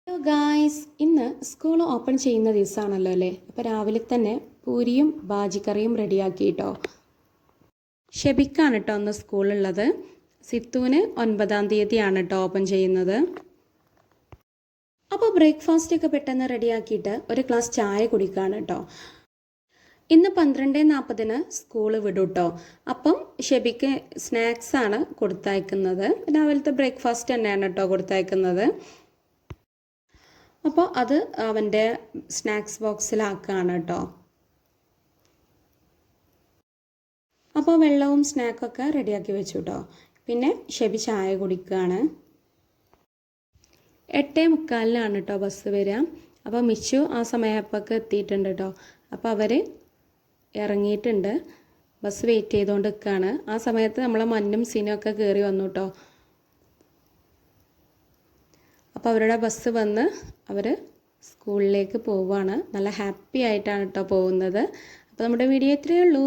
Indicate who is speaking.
Speaker 1: Hello guys, ഇന്ന് school open ചെയ്യുന്ന ദിവസമാണല്ലോ അല്ലേ. അപ്പോൾ രാവിലെ തന്നെ പൂരിയും ബാജിക്കറിയും റെഡിയാക്കി കേട്ടോ. ഷെബിക്കാണ് കേട്ടോ ഒന്ന് സ്കൂളുള്ളത്. സിത്തുവിന് 9-ാം തീയതിയാണ് കേട്ടോ ഓപ്പൺ ചെയ്യുന്നത്. അപ്പോൾ ബ്രേക്ക്ഫാസ്റ്റ് ഒക്കെ പെട്ടെന്ന് റെഡിയാക്കിയിട്ട് ഒരു ഗ്ലാസ് ചായ കുടിക്കുകയാണ് കേട്ടോ. ഇന്ന് 12:40 സ്കൂൾ വിടും കേട്ടോ. അപ്പം ഷെബിക്ക് സ്നാക്സാണ് കൊടുത്തയക്കുന്നത്. രാവിലത്തെ ബ്രേക്ക്ഫാസ്റ്റ് തന്നെയാണ് കേട്ടോ കൊടുത്തയക്കുന്നത്. അപ്പോൾ അത് അവൻ്റെ സ്നാക്സ് ബോക്സിലാക്കുകയാണ് കേട്ടോ. അപ്പോൾ വെള്ളവും സ്നാക്കൊക്കെ റെഡിയാക്കി വെച്ചു കേട്ടോ. പിന്നെ ഷെബി ചായ കുടിക്കുകയാണ്. 8:45 കേട്ടോ ബസ് വരിക. അപ്പോൾ മിച്ചു ആ സമയപ്പൊക്കെ എത്തിയിട്ടുണ്ട് കേട്ടോ. അപ്പോൾ അവർ ഇറങ്ങിയിട്ടുണ്ട്. ബസ് വെയിറ്റ് ചെയ്തുകൊണ്ട് നിൽക്കുകയാണ്. ആ സമയത്ത് നമ്മളെ മഞ്ഞും സീനും ഒക്കെ കയറി വന്നു കേട്ടോ. അപ്പോൾ അവരുടെ ബസ് വന്ന് അവർ സ്കൂളിലേക്ക് പോവുകയാണ്. നല്ല ഹാപ്പി ആയിട്ടാണ് കേട്ടോ പോകുന്നത്. അപ്പോൾ നമ്മുടെ വീഡിയോ ഇത്രയേ ഉള്ളൂ.